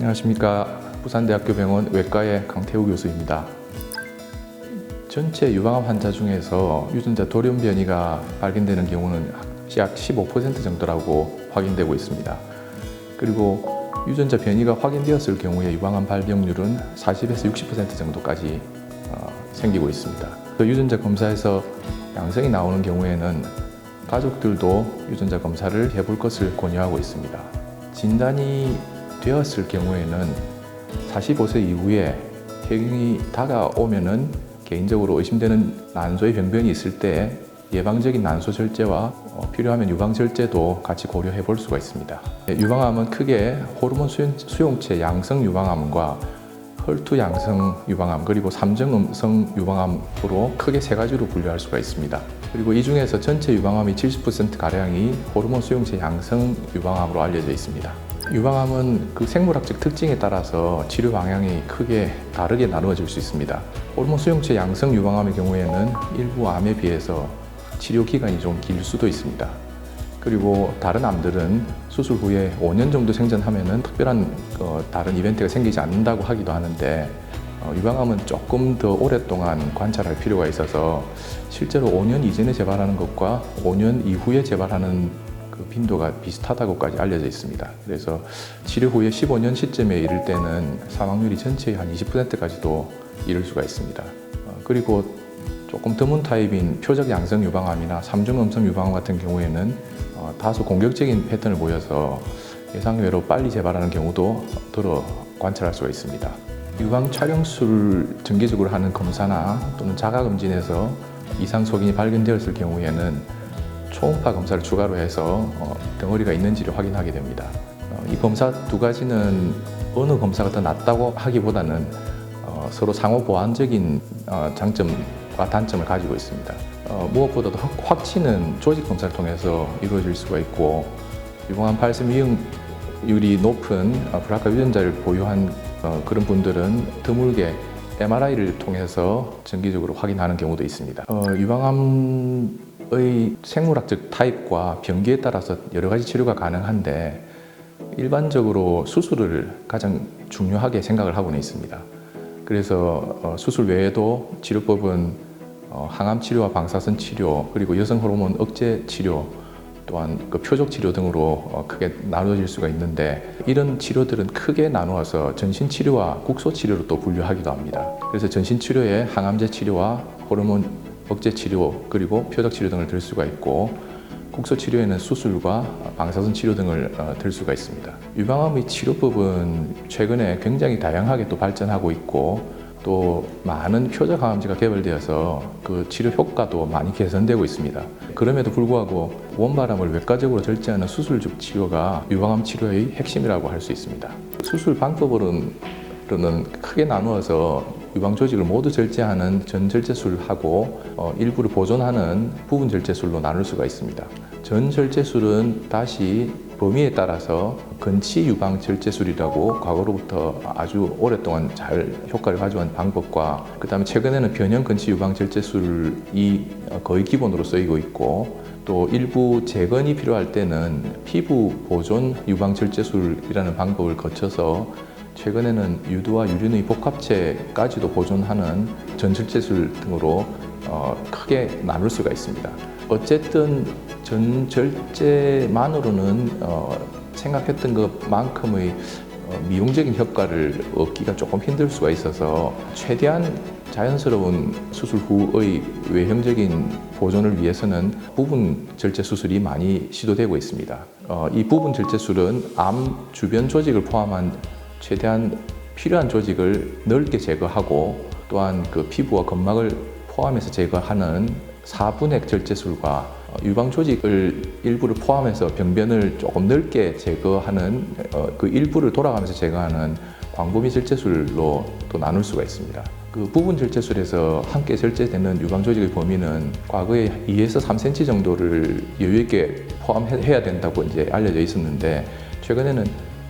안녕하십니까. 부산대학교 병원 외과의 강태우 교수입니다. 전체 유방암 환자 중에서 유전자 돌연 변이가 발견되는 경우는 약 15% 정도라고 확인되고 있습니다. 그리고 유전자 변이가 확인되었을 경우에 유방암 발병률은 40에서 60% 정도까지 생기고 있습니다. 유전자 검사에서 양성이 나오는 경우에는 가족들도 유전자 검사를 해볼 것을 권유하고 있습니다. 진단이 되었을 경우에는 45세 이후에 폐경이 다가오면은 개인적으로 의심되는 난소의 병변이 있을 때 예방적인 난소 절제와 필요하면 유방 절제도 같이 고려해 볼 수가 있습니다. 유방암은 크게 호르몬 수용체 양성 유방암과 혈투 양성 유방암 그리고 삼중 음성 유방암으로 크게 세 가지로 분류할 수가 있습니다. 그리고 이 중에서 전체 유방암의 70%가량이 호르몬 수용체 양성 유방암으로 알려져 있습니다. 유방암은 그 생물학적 특징에 따라서 치료 방향이 크게 다르게 나누어질 수 있습니다. 호르몬 수용체 양성 유방암의 경우에는 일부 암에 비해서 치료 기간이 좀 길 수도 있습니다. 그리고 다른 암들은 수술 후에 5년 정도 생존하면은 특별한 다른 이벤트가 생기지 않는다고 하기도 하는데 유방암은 조금 더 오랫동안 관찰할 필요가 있어서 실제로 5년 이전에 재발하는 것과 5년 이후에 재발하는 그 빈도가 비슷하다고까지 알려져 있습니다. 그래서 치료 후에 15년 시점에 이를 때는 사망률이 전체의 한 20%까지도 이를 수가 있습니다. 그리고 조금 드문 타입인 표적 양성 유방암이나 삼중 음성 유방암 같은 경우에는 다소 공격적인 패턴을 보여서 예상외로 빨리 재발하는 경우도 들어 관찰할 수가 있습니다. 유방 촬영술 정기적으로 하는 검사나 또는 자가검진에서 이상 소견이 발견되었을 경우에는 초음파 검사를 추가로 해서 덩어리가 있는지를 확인하게 됩니다. 이 검사 두 가지는 어느 검사가 더 낫다고 하기보다는 서로 상호 보완적인 장점과 단점을 가지고 있습니다. 무엇보다도 확진은 조직 검사를 통해서 이루어질 수가 있고 유방암 발생 위험률이 높은 브라카 유전자를 보유한 그런 분들은 드물게 MRI를 통해서 정기적으로 확인하는 경우도 있습니다. 유방암의 생물학적 타입과 병기에 따라서 여러 가지 치료가 가능한데 일반적으로 수술을 가장 중요하게 생각을 하고는 있습니다. 그래서 수술 외에도 치료법은 항암 치료와 방사선 치료 그리고 여성 호르몬 억제 치료 또한 그 표적 치료 등으로 크게 나누어질 수가 있는데 이런 치료들은 크게 나누어서 전신 치료와 국소 치료로 또 분류하기도 합니다. 그래서 전신 치료에 항암제 치료와 호르몬 억제 치료 그리고 표적 치료 등을 들 수가 있고 국소 치료에는 수술과 방사선 치료 등을 들 수가 있습니다. 유방암의 치료법은 최근에 굉장히 다양하게 또 발전하고 있고 또 많은 표적 항암제가 개발되어서 그 치료 효과도 많이 개선되고 있습니다. 그럼에도 불구하고 원바람을 외과적으로 절제하는 수술적 치료가 유방암 치료의 핵심이라고 할 수 있습니다. 수술 방법으로는 크게 나누어서 유방 조직을 모두 절제하는 전절제술하고 일부를 보존하는 부분 절제술로 나눌 수가 있습니다. 전절제술은 다시 범위에 따라서 근치 유방 절제술이라고 과거로부터 아주 오랫동안 잘 효과를 가져온 방법과 그 다음에 최근에는 변형 근치 유방 절제술이 거의 기본으로 쓰이고 있고 또 일부 재건이 필요할 때는 피부 보존 유방 절제술이라는 방법을 거쳐서 최근에는 유두와 유륜의 복합체까지도 보존하는 전절제술 등으로 크게 나눌 수가 있습니다. 어쨌든 전절제만으로는 생각했던 것만큼의 미용적인 효과를 얻기가 조금 힘들 수가 있어서 최대한 자연스러운 수술 후의 외형적인 보존을 위해서는 부분 절제 수술이 많이 시도되고 있습니다. 이 부분 절제술은 암 주변 조직을 포함한 최대한 필요한 조직을 넓게 제거하고 또한 그 피부와 근막을 포함해서 제거하는 사분핵 절제술과 유방 조직을 일부를 포함해서 병변을 조금 넓게 제거하는 그 일부를 돌아가면서 제거하는 광범위 절제술로 또 나눌 수가 있습니다. 그 부분 절제술에서 함께 절제되는 유방 조직의 범위는 과거에 2에서 3cm 정도를 여유 있게 포함해야 된다고 이제 알려져 있었는데 최근에는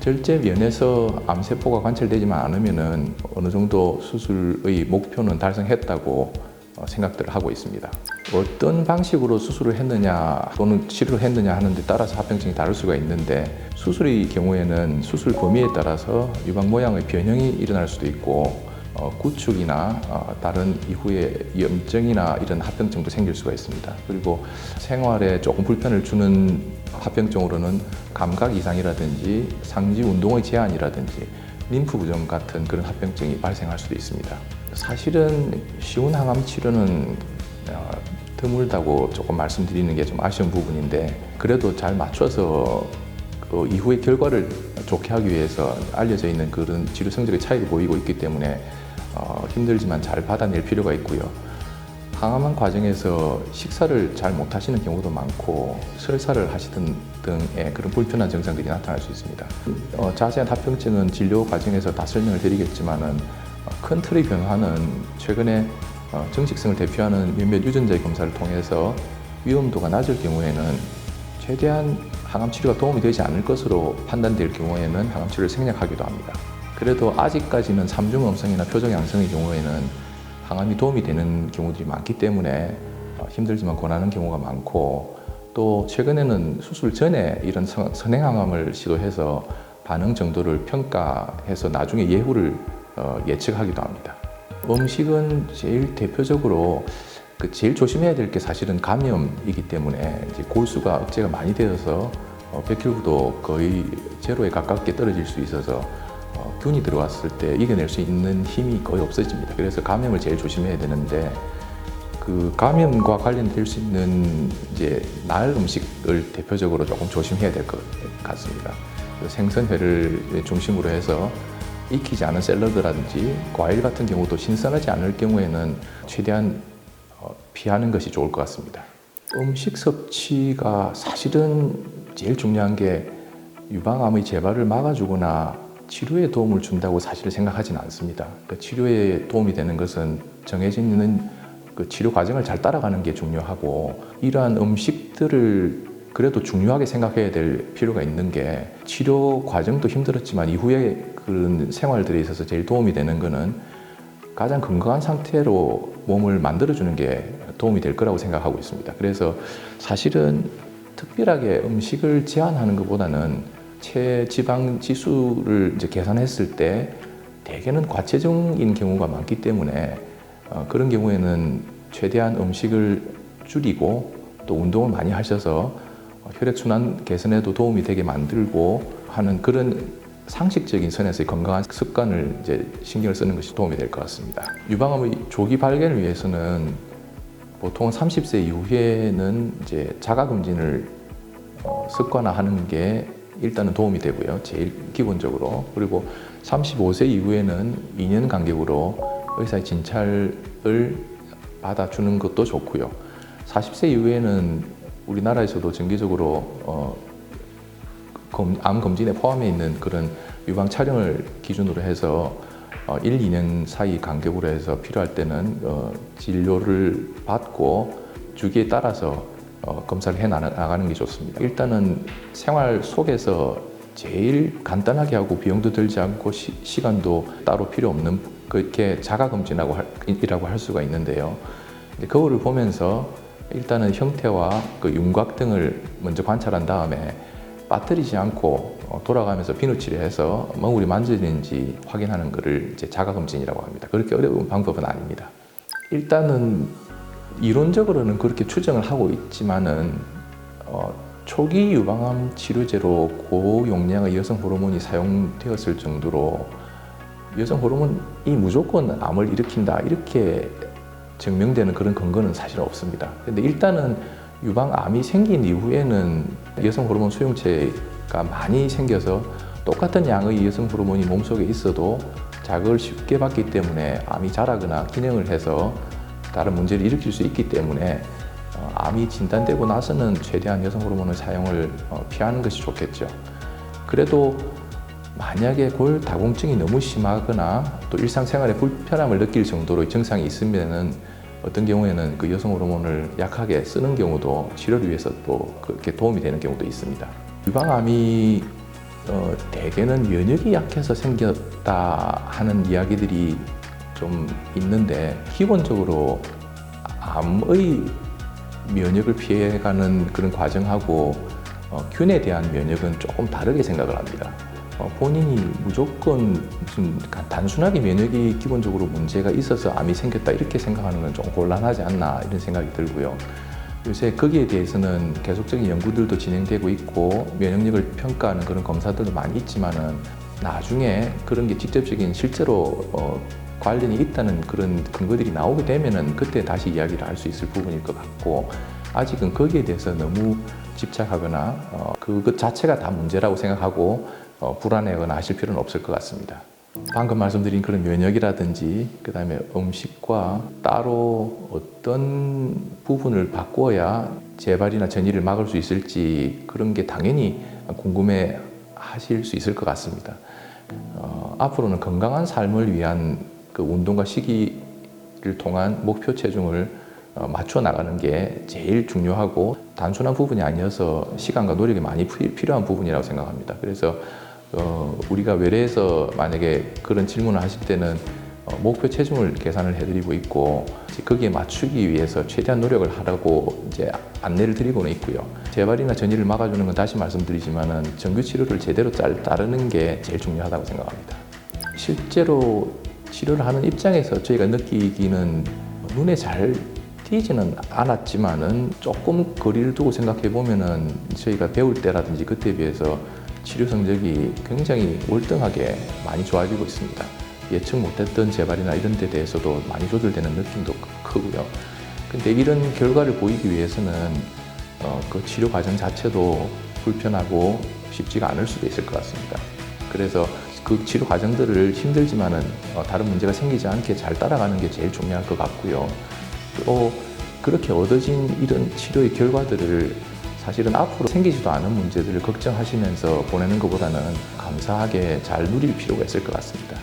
절제 면에서 암세포가 관찰되지만 않으면은 어느 정도 수술의 목표는 달성했다고 생각들을 하고 있습니다. 어떤 방식으로 수술을 했느냐 또는 치료를 했느냐 하는 데 따라서 합병증이 다를 수가 있는데, 수술의 경우에는 수술 범위에 따라서 유방 모양의 변형이 일어날 수도 있고 구축이나 다른 이후에 염증이나 이런 합병증도 생길 수가 있습니다. 그리고 생활에 조금 불편을 주는 합병증으로는 감각 이상이라든지 상지 운동의 제한이라든지 림프 부종 같은 그런 합병증이 발생할 수도 있습니다. 사실은 쉬운 항암 치료는 드물다고 조금 말씀드리는 게 좀 아쉬운 부분인데, 그래도 잘 맞춰서 그 이후의 결과를 좋게 하기 위해서 알려져 있는 그런 치료 성적의 차이를 보이고 있기 때문에 힘들지만 잘 받아낼 필요가 있고요. 항암한 과정에서 식사를 잘 못하시는 경우도 많고 설사를 하시던 등의 그런 불편한 증상들이 나타날 수 있습니다. 자세한 합병증은 진료 과정에서 다 설명을 드리겠지만은 큰 틀의 변화는 최근에 정식성을 대표하는 몇몇 유전자의 검사를 통해서 위험도가 낮을 경우에는 최대한 항암 치료가 도움이 되지 않을 것으로 판단될 경우에는 항암 치료를 생략하기도 합니다. 그래도 아직까지는 삼중 음성이나 표적 양성의 경우에는 항암이 도움이 되는 경우들이 많기 때문에 힘들지만 권하는 경우가 많고, 또 최근에는 수술 전에 이런 선행항암을 시도해서 반응 정도를 평가해서 나중에 예후를 예측하기도 합니다. 음식은 제일 대표적으로 제일 조심해야 될 게 사실은 감염이기 때문에 이제 골수가 억제가 많이 되어서 백혈구도 거의 제로에 가깝게 떨어질 수 있어서 균이 들어왔을 때 이겨낼 수 있는 힘이 거의 없어집니다. 그래서 감염을 제일 조심해야 되는데, 그 감염과 관련될 수 있는 이제 날 음식을 대표적으로 조금 조심해야 될 것 같습니다. 생선회를 중심으로 해서 익히지 않은 샐러드라든지 과일 같은 경우도 신선하지 않을 경우에는 최대한 피하는 것이 좋을 것 같습니다. 음식 섭취가 사실은 제일 중요한 게 유방암의 재발을 막아주거나 치료에 도움을 준다고 사실 생각하지는 않습니다. 그러니까 치료에 도움이 되는 것은 정해져 있는 그 치료 과정을 잘 따라가는 게 중요하고, 이러한 음식들을 그래도 중요하게 생각해야 될 필요가 있는 게, 치료 과정도 힘들었지만 이후에 그런 생활들에 있어서 제일 도움이 되는 거는 가장 건강한 상태로 몸을 만들어주는 게 도움이 될 거라고 생각하고 있습니다. 그래서 사실은 특별하게 음식을 제한하는 것보다는 체지방 지수를 이제 계산했을 때 대개는 과체중인 경우가 많기 때문에 그런 경우에는 최대한 음식을 줄이고 또 운동을 많이 하셔서 혈액순환 개선에도 도움이 되게 만들고 하는 그런 상식적인 선에서의 건강한 습관을 이제 신경을 쓰는 것이 도움이 될 것 같습니다. 유방암의 조기 발견을 위해서는 보통 30세 이후에는 이제 자가검진을 습관화하는 게 일단은 도움이 되고요. 제일 기본적으로. 그리고 35세 이후에는 2년 간격으로 의사의 진찰을 받아주는 것도 좋고요. 40세 이후에는 우리나라에서도 정기적으로 암 검진에 포함해 있는 그런 유방 촬영을 기준으로 해서 1, 2년 사이 간격으로 해서 필요할 때는 진료를 받고 주기에 따라서 검사를 해 나가는 게 좋습니다. 일단은 생활 속에서 제일 간단하게 하고 비용도 들지 않고 시간도 따로 필요 없는 그렇게 자가검진이라고 할 수가 있는데요. 거울을 보면서 일단은 형태와 그 윤곽 등을 먼저 관찰한 다음에 빠뜨리지 않고 돌아가면서 비누칠을 해서 멍울이 만져지는지 확인하는 것을 이제 자가검진이라고 합니다. 그렇게 어려운 방법은 아닙니다. 일단은 이론적으로는 그렇게 추정을 하고 있지만은 초기 유방암 치료제로 고용량의 여성 호르몬이 사용되었을 정도로 여성 호르몬이 무조건 암을 일으킨다 이렇게 증명되는 그런 근거는 사실 없습니다. 근데 일단은 유방암이 생긴 이후에는 여성 호르몬 수용체가 많이 생겨서 똑같은 양의 여성 호르몬이 몸속에 있어도 자극을 쉽게 받기 때문에 암이 자라거나 기능을 해서 다른 문제를 일으킬 수 있기 때문에 암이 진단되고 나서는 최대한 여성 호르몬의 사용을 피하는 것이 좋겠죠. 그래도 만약에 골다공증이 너무 심하거나 또 일상생활에 불편함을 느낄 정도로 증상이 있으면은 어떤 경우에는 그 여성 호르몬을 약하게 쓰는 경우도 치료를 위해서 또 그렇게 도움이 되는 경우도 있습니다. 유방암이 대개는 면역이 약해서 생겼다 하는 이야기들이 좀 있는데, 기본적으로 암의 면역을 피해가는 그런 과정하고 균에 대한 면역은 조금 다르게 생각을 합니다. 본인이 무조건 무슨 단순하게 면역이 기본적으로 문제가 있어서 암이 생겼다 이렇게 생각하는 건 좀 곤란하지 않나 이런 생각이 들고요. 요새 거기에 대해서는 계속적인 연구들도 진행되고 있고 면역력을 평가하는 그런 검사들도 많이 있지만은 나중에 그런 게 직접적인 실제로 관련이 있다는 그런 근거들이 나오게 되면은 그때 다시 이야기를 할 수 있을 부분일 것 같고, 아직은 거기에 대해서 너무 집착하거나 그것 자체가 다 문제라고 생각하고 불안해하거나 하실 필요는 없을 것 같습니다. 방금 말씀드린 그런 면역이라든지 그다음에 음식과 따로 어떤 부분을 바꿔야 재발이나 전이를 막을 수 있을지 그런 게 당연히 궁금해 하실 수 있을 것 같습니다. 앞으로는 건강한 삶을 위한 그 운동과 식이를 통한 목표 체중을 맞춰 나가는 게 제일 중요하고 단순한 부분이 아니어서 시간과 노력이 많이 필요한 부분이라고 생각합니다. 그래서 우리가 외래에서 만약에 그런 질문을 하실 때는 목표 체중을 계산을 해드리고 있고 거기에 맞추기 위해서 최대한 노력을 하라고 이제 안내를 드리고는 있고요. 재발이나 전이를 막아주는 건 다시 말씀드리지만은 정규 치료를 제대로 따르는 게 제일 중요하다고 생각합니다. 실제로 치료를 하는 입장에서 저희가 느끼기는 눈에 잘 띄지는 않았지만은 조금 거리를 두고 생각해 보면은 저희가 배울 때라든지 그때에 비해서 치료 성적이 굉장히 월등하게 많이 좋아지고 있습니다. 예측 못했던 재발이나 이런 데 대해서도 많이 조절되는 느낌도 크고요. 근데 이런 결과를 보이기 위해서는 그 치료 과정 자체도 불편하고 쉽지가 않을 수도 있을 것 같습니다. 그래서 그 치료 과정들을 힘들지만은 다른 문제가 생기지 않게 잘 따라가는 게 제일 중요할 것 같고요. 또 그렇게 얻어진 이런 치료의 결과들을 사실은 앞으로 생기지도 않은 문제들을 걱정하시면서 보내는 것보다는 감사하게 잘 누릴 필요가 있을 것 같습니다.